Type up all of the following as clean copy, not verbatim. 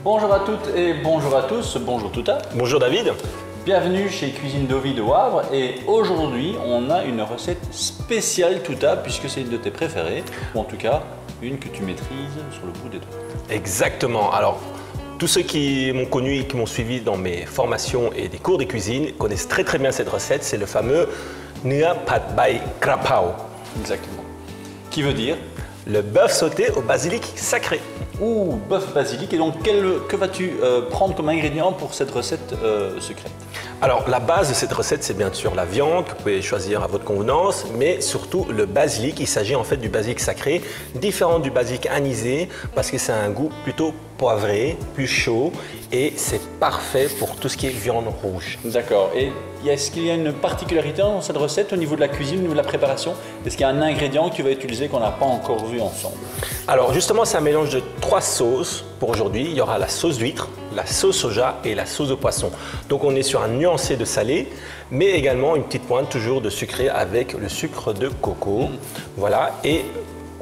Bonjour à toutes et bonjour à tous, bonjour Touta. Bonjour David. Bienvenue chez Cuisine d'Ovid au Havre et aujourd'hui on a une recette spéciale Touta puisque c'est une de tes préférées, ou en tout cas une que tu maîtrises sur le bout des doigts. Exactement. Alors, tous ceux qui m'ont connu et qui m'ont suivi dans mes formations et des cours de cuisine connaissent très bien cette recette, c'est le fameux Nua Pad Thai Krapao. Exactement. Qui veut dire le bœuf sauté au basilic sacré. Ouh, bœuf basilic. Et donc que vas-tu prendre comme ingrédient pour cette recette secrète? Alors la base de cette recette, c'est bien sûr la viande que vous pouvez choisir à votre convenance, mais surtout le basilic. Il s'agit en fait du basilic sacré, différent du basilic anisé parce que c'est un goût plutôt poivré, plus chaud et c'est parfait pour tout ce qui est viande rouge. D'accord. Et est-ce qu'il y a une particularité dans cette recette au niveau de la cuisine, au niveau de la préparation? Est-ce qu'il y a un ingrédient que tu vas utiliser qu'on n'a pas encore vu ensemble? Alors justement, c'est un mélange de 3 sauces pour aujourd'hui. Il y aura la sauce d'huître, la sauce soja et la sauce de poisson. Donc on est sur un nuancé de salé, mais également une petite pointe toujours de sucré avec le sucre de coco. Voilà, et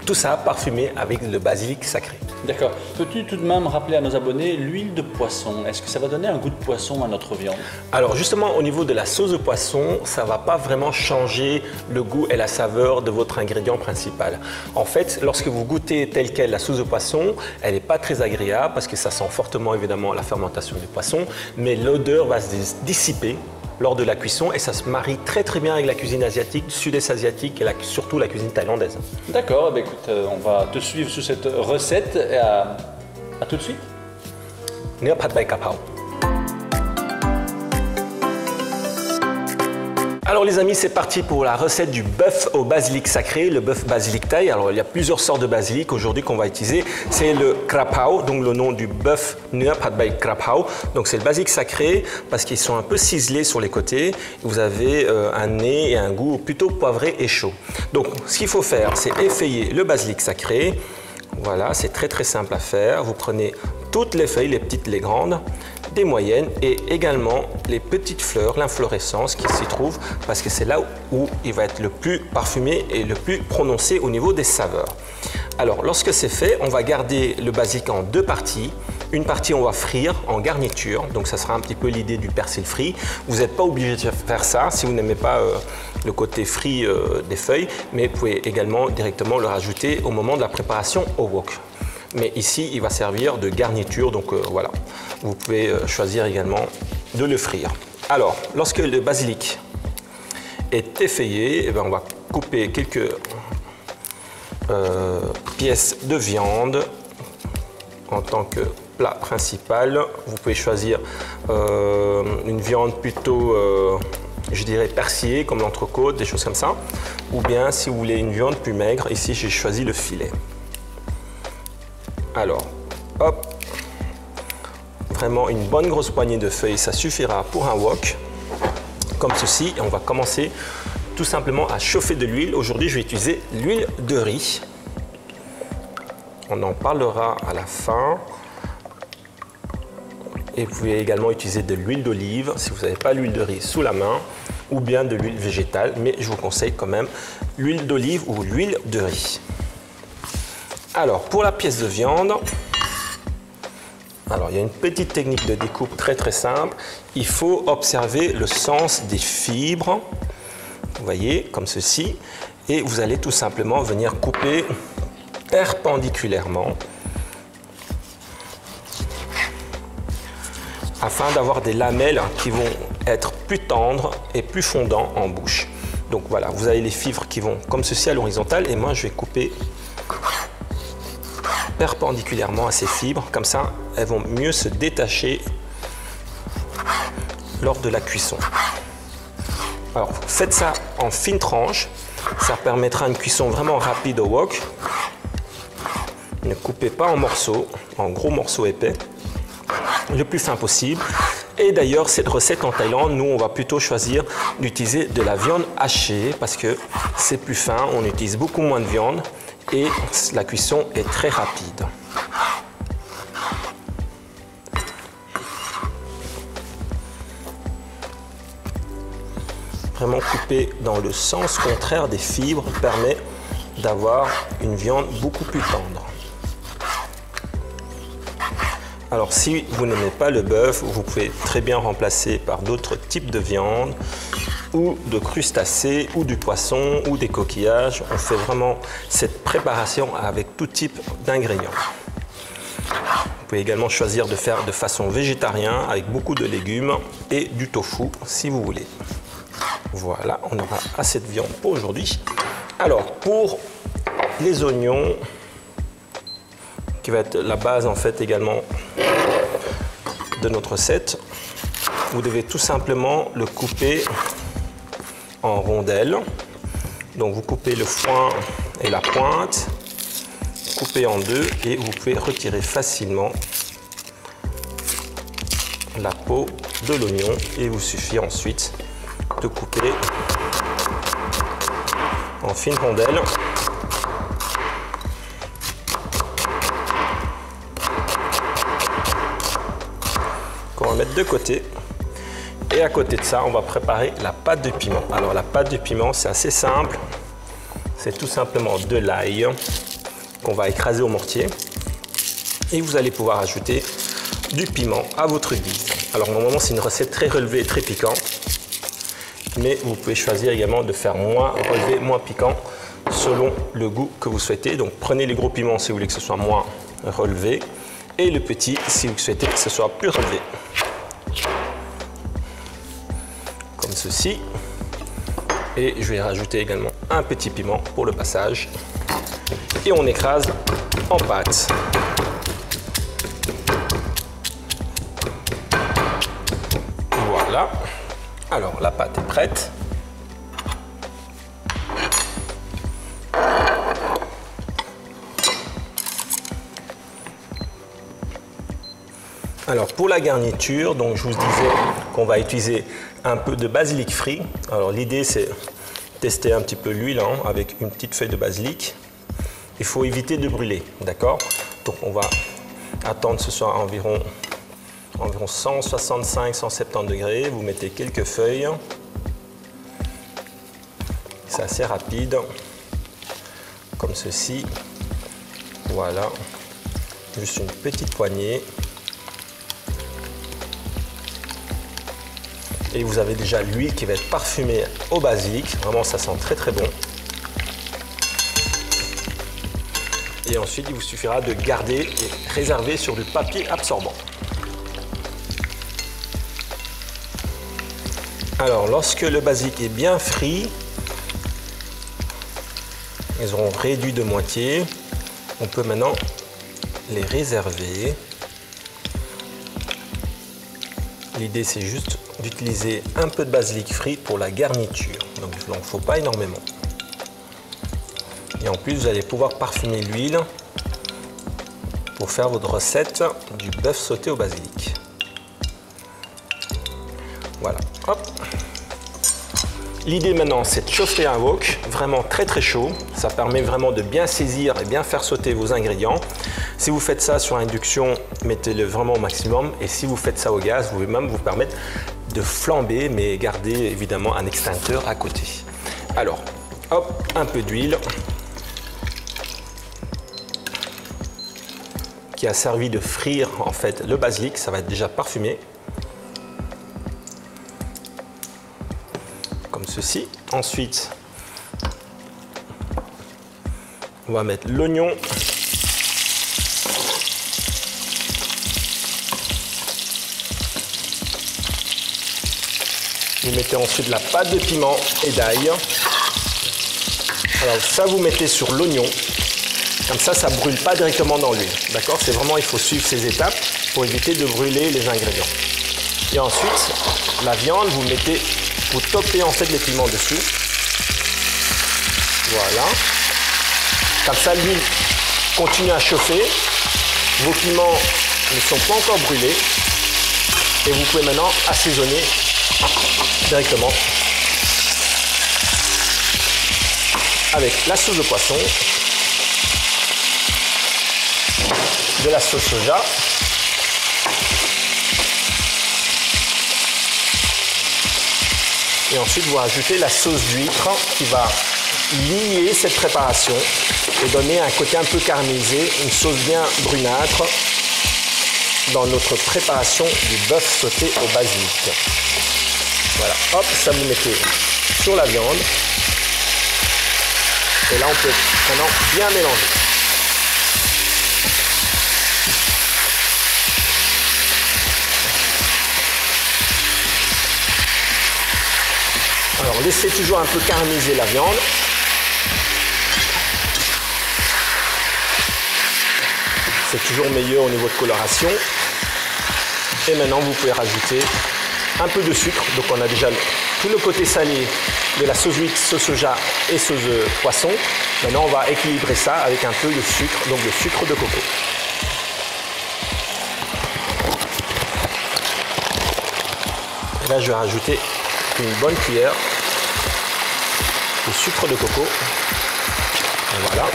tout ça parfumé avec le basilic sacré. D'accord. Peux-tu tout de même rappeler à nos abonnés l'huile de poisson? Est-ce que ça va donner un goût de poisson à notre viande? Alors justement, au niveau de la sauce de poisson, ça ne va pas vraiment changer le goût et la saveur de votre ingrédient principal. En fait, lorsque vous goûtez telle quelle la sauce de poisson, elle n'est pas très agréable parce que ça sent fortement évidemment la fermentation du poisson, mais l'odeur va se dissiper lors de la cuisson et ça se marie très bien avec la cuisine asiatique, sud-est asiatique et surtout la cuisine thaïlandaise. D'accord, écoute, on va te suivre sur cette recette et à tout de suite. Nua Pad Thai Krapao. Alors les amis, c'est parti pour la recette du bœuf au basilic sacré, le bœuf basilic thaï. Alors il y a plusieurs sortes de basilic aujourd'hui qu'on va utiliser. C'est le krapao, donc le nom du bœuf Nua Pad Thai Krapao. Donc c'est le basilic sacré parce qu'ils sont un peu ciselés sur les côtés. Vous avez un nez et un goût plutôt poivré et chaud. Donc ce qu'il faut faire, c'est effeuiller le basilic sacré. Voilà, c'est très simple à faire. Vous prenez toutes les feuilles, les petites, les grandes, des moyennes et également les petites fleurs, l'inflorescence qui s'y trouve parce que c'est là où il va être le plus parfumé et le plus prononcé au niveau des saveurs. Alors lorsque c'est fait, on va garder le basilic en 2 parties. Une partie on va frire en garniture, donc ça sera un petit peu l'idée du persil frit. Vous n'êtes pas obligé de faire ça si vous n'aimez pas le côté frit des feuilles, mais vous pouvez également directement le rajouter au moment de la préparation au wok. Mais ici, il va servir de garniture, donc voilà. Vous pouvez choisir également de le frire. Alors, lorsque le basilic est effeuillé, on va couper quelques pièces de viande en tant que plat principal. Vous pouvez choisir une viande plutôt, je dirais, persillée, comme l'entrecôte, des choses comme ça. Ou bien, si vous voulez une viande plus maigre, ici, j'ai choisi le filet. Alors, hop, vraiment une bonne grosse poignée de feuilles, ça suffira pour un wok, comme ceci. Et on va commencer tout simplement à chauffer de l'huile. Aujourd'hui, je vais utiliser l'huile de riz. On en parlera à la fin. Et vous pouvez également utiliser de l'huile d'olive si vous n'avez pas l'huile de riz sous la main, ou bien de l'huile végétale, mais je vous conseille quand même l'huile d'olive ou l'huile de riz. Alors, pour la pièce de viande, alors il y a une petite technique de découpe très simple. Il faut observer le sens des fibres, vous voyez, comme ceci, et vous allez tout simplement venir couper perpendiculairement afin d'avoir des lamelles qui vont être plus tendres et plus fondants en bouche. Donc voilà, vous avez les fibres qui vont comme ceci à l'horizontale et moi je vais couper perpendiculairement à ces fibres, comme ça elles vont mieux se détacher lors de la cuisson. Alors faites ça en fines tranches, ça permettra une cuisson vraiment rapide au wok. Ne coupez pas en morceaux, en gros morceaux épais, le plus fin possible. Et d'ailleurs cette recette en Thaïlande, nous on va plutôt choisir d'utiliser de la viande hachée parce que c'est plus fin, on utilise beaucoup moins de viande et la cuisson est très rapide. Vraiment couper dans le sens contraire des fibres permet d'avoir une viande beaucoup plus tendre. Alors si vous n'aimez pas le bœuf, vous pouvez très bien remplacer par d'autres types de viande ou de crustacés ou du poisson ou des coquillages. On fait vraiment cette préparation avec tout type d'ingrédients. Vous pouvez également choisir de faire de façon végétarienne avec beaucoup de légumes et du tofu si vous voulez. Voilà, on aura assez de viande pour aujourd'hui. Alors pour les oignons, qui va être la base en fait également de notre recette, vous devez tout simplement le couper en rondelles. Donc vous coupez le foin et la pointe, coupez en deux et vous pouvez retirer facilement la peau de l'oignon et il vous suffit ensuite de couper en fines rondelles. Qu'on va mettre de côté. Et à côté de ça, on va préparer la pâte de piment. Alors la pâte de piment, c'est assez simple. C'est tout simplement de l'ail qu'on va écraser au mortier. Et vous allez pouvoir ajouter du piment à votre guise. Alors normalement, c'est une recette très relevée, très piquante. Mais vous pouvez choisir également de faire moins relevé, moins piquant selon le goût que vous souhaitez. Donc prenez les gros piments si vous voulez que ce soit moins relevé et le petit si vous souhaitez que ce soit plus relevé. Comme ceci. Et je vais rajouter également un petit piment pour le passage. Et on écrase en pâte. Voilà. Alors, la pâte est prête. Alors, pour la garniture, donc je vous disais qu'on va utiliser un peu de basilic frit. Alors, l'idée, c'est tester un petit peu l'huile avec une petite feuille de basilic. Il faut éviter de brûler, d'accord? Donc, on va attendre que ce soit environ 165-170 degrés. Vous mettez quelques feuilles. C'est assez rapide. Comme ceci. Voilà. Juste une petite poignée. Et vous avez déjà l'huile qui va être parfumée au basilic. Vraiment, ça sent très très bon. Et ensuite, il vous suffira de garder et réserver sur du papier absorbant. Alors, lorsque le basilic est bien frit, ils auront réduit de moitié. On peut maintenant les réserver. L'idée, c'est juste d'utiliser un peu de basilic frit pour la garniture. Donc, il n'en faut pas énormément. Et en plus, vous allez pouvoir parfumer l'huile pour faire votre recette du bœuf sauté au basilic. Voilà, hop. L'idée maintenant, c'est de chauffer un wok, vraiment très très chaud. Ça permet vraiment de bien saisir et bien faire sauter vos ingrédients. Si vous faites ça sur induction, mettez-le vraiment au maximum. Et si vous faites ça au gaz, vous pouvez même vous permettre de flamber, mais garder évidemment un extincteur à côté. Alors, hop, un peu d'huile qui a servi de frire en fait le basilic. Ça va être déjà parfumé. Comme ceci. Ensuite, on va mettre l'oignon. Vous mettez ensuite la pâte de piment et d'ail. Alors ça, vous mettez sur l'oignon. Comme ça ne brûle pas directement dans l'huile. D'accord? C'est vraiment, il faut suivre ces étapes pour éviter de brûler les ingrédients. Et ensuite, la viande, vous topez en fait les piments dessus. Voilà. Comme ça, l'huile continue à chauffer. Vos piments ne sont pas encore brûlés. Et vous pouvez maintenant assaisonner directement avec la sauce de poisson, de la sauce soja, et ensuite vous rajoutez la sauce d'huître qui va lier cette préparation et donner un côté un peu caramélisé, une sauce bien brunâtre. dans notre préparation du bœuf sauté au basilic. Voilà, hop, ça vous mettez sur la viande. Et là, on peut maintenant bien mélanger. Alors, laissez toujours un peu caraméliser la viande. C'est toujours meilleur au niveau de coloration. Et maintenant, vous pouvez rajouter un peu de sucre. Donc, on a déjà tout le côté salé de la sauce huître, sauce soja et sauce poisson. Maintenant, on va équilibrer ça avec un peu de sucre, donc le sucre de coco. Et là, je vais rajouter une bonne cuillère de sucre de coco. Et voilà.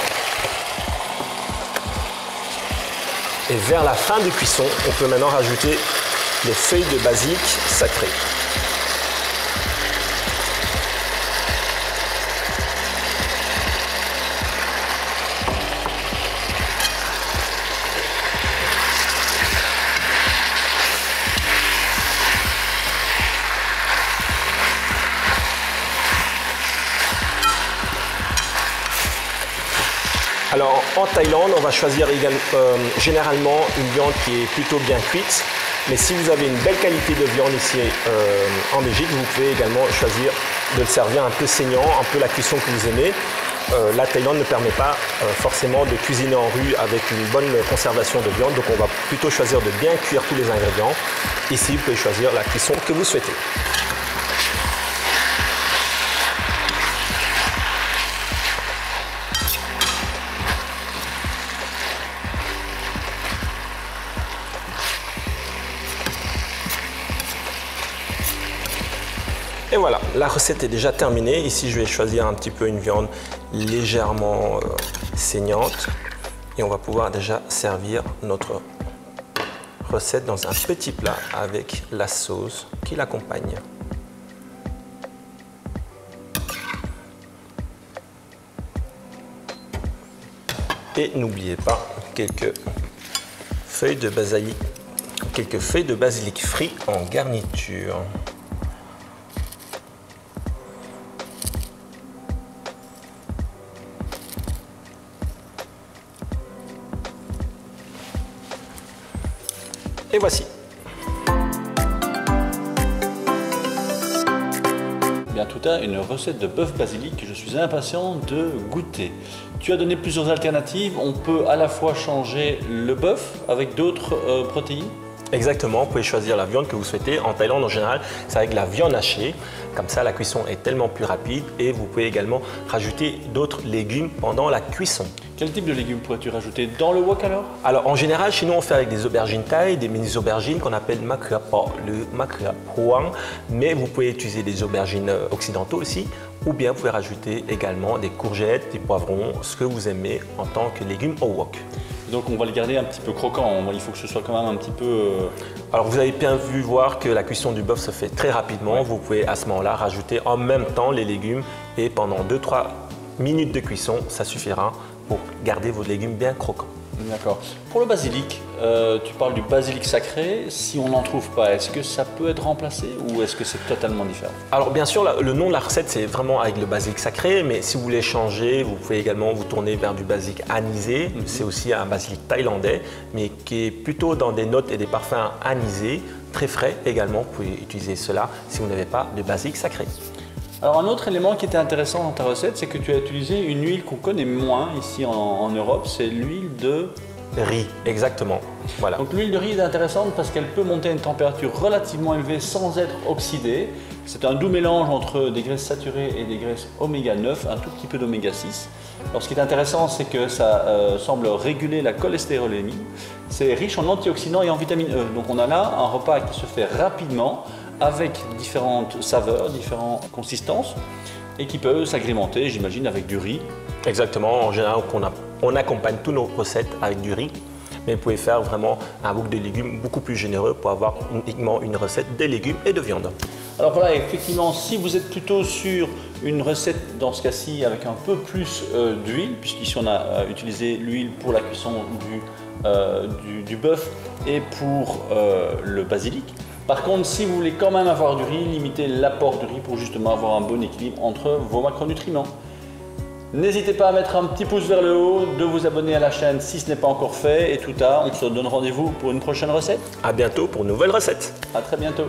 Et vers la fin de cuisson, on peut maintenant rajouter les feuilles de basilic sacrées. Alors en Thaïlande, on va choisir généralement une viande qui est plutôt bien cuite. Mais si vous avez une belle qualité de viande ici en Belgique, vous pouvez également choisir de le servir un peu saignant, un peu la cuisson que vous aimez. La Thaïlande ne permet pas forcément de cuisiner en rue avec une bonne conservation de viande. Donc on va plutôt choisir de bien cuire tous les ingrédients. Ici, vous pouvez choisir la cuisson que vous souhaitez. Et voilà, la recette est déjà terminée. Ici, je vais choisir un petit peu une viande légèrement saignante. Et on va pouvoir déjà servir notre recette dans un petit plat avec la sauce qui l'accompagne. Et n'oubliez pas quelques feuilles de basilic frit en garniture. Et voici. Bien, tout à une recette de bœuf basilic que je suis impatient de goûter. Tu as donné plusieurs alternatives. On peut à la fois changer le bœuf avec d'autres protéines. Exactement, vous pouvez choisir la viande que vous souhaitez. En Thaïlande, en général, c'est avec la viande hachée. Comme ça, la cuisson est tellement plus rapide et vous pouvez également rajouter d'autres légumes pendant la cuisson. Quel type de légumes pourrais-tu rajouter dans le wok alors? Alors, en général, chez nous, on fait avec des aubergines thaï, des mini-aubergines qu'on appelle makua pa, le makua puang. Mais vous pouvez utiliser des aubergines occidentaux aussi. Ou bien, vous pouvez rajouter également des courgettes, des poivrons, ce que vous aimez en tant que légumes au wok. Donc on va le garder un petit peu croquant, il faut que ce soit quand même un petit peu... Alors vous avez bien vu voir que la cuisson du bœuf se fait très rapidement. Ouais. Vous pouvez à ce moment-là rajouter en même temps les légumes et pendant 2-3 minutes de cuisson, ça suffira pour garder vos légumes bien croquants. D'accord. Pour le basilic, tu parles du basilic sacré. Si on n'en trouve pas, est-ce que ça peut être remplacé ou est-ce que c'est totalement différent? Alors bien sûr, le nom de la recette, c'est vraiment avec le basilic sacré, mais si vous voulez changer, vous pouvez également vous tourner vers du basilic anisé. C'est aussi un basilic thaïlandais, mais qui est plutôt dans des notes et des parfums anisés, très frais également. Vous pouvez utiliser cela si vous n'avez pas de basilic sacré. Alors un autre élément qui était intéressant dans ta recette, c'est que tu as utilisé une huile qu'on connaît moins ici en Europe, c'est l'huile de riz, exactement. Voilà. Donc l'huile de riz est intéressante parce qu'elle peut monter à une température relativement élevée sans être oxydée. C'est un doux mélange entre des graisses saturées et des graisses oméga 9, un tout petit peu d'oméga 6. Alors ce qui est intéressant, c'est que ça semble réguler la cholestérolémie. C'est riche en antioxydants et en vitamine E. Donc on a là un repas qui se fait rapidement, avec différentes saveurs, différentes consistances et qui peut s'agrémenter, j'imagine, avec du riz. Exactement, en général, on accompagne toutes nos recettes avec du riz, mais vous pouvez faire vraiment un bouquet de légumes beaucoup plus généreux pour avoir uniquement une recette de légumes et de viande. Alors voilà, effectivement, si vous êtes plutôt sur une recette, dans ce cas-ci, avec un peu plus d'huile, puisqu'ici on a utilisé l'huile pour la cuisson du du bœuf et pour le basilic. Par contre, si vous voulez quand même avoir du riz, limitez l'apport de riz pour justement avoir un bon équilibre entre vos macronutriments. N'hésitez pas à mettre un petit pouce vers le haut, de vous abonner à la chaîne si ce n'est pas encore fait. Et tout à, on se donne rendez-vous pour une prochaine recette. À bientôt pour une nouvelle recette. À très bientôt.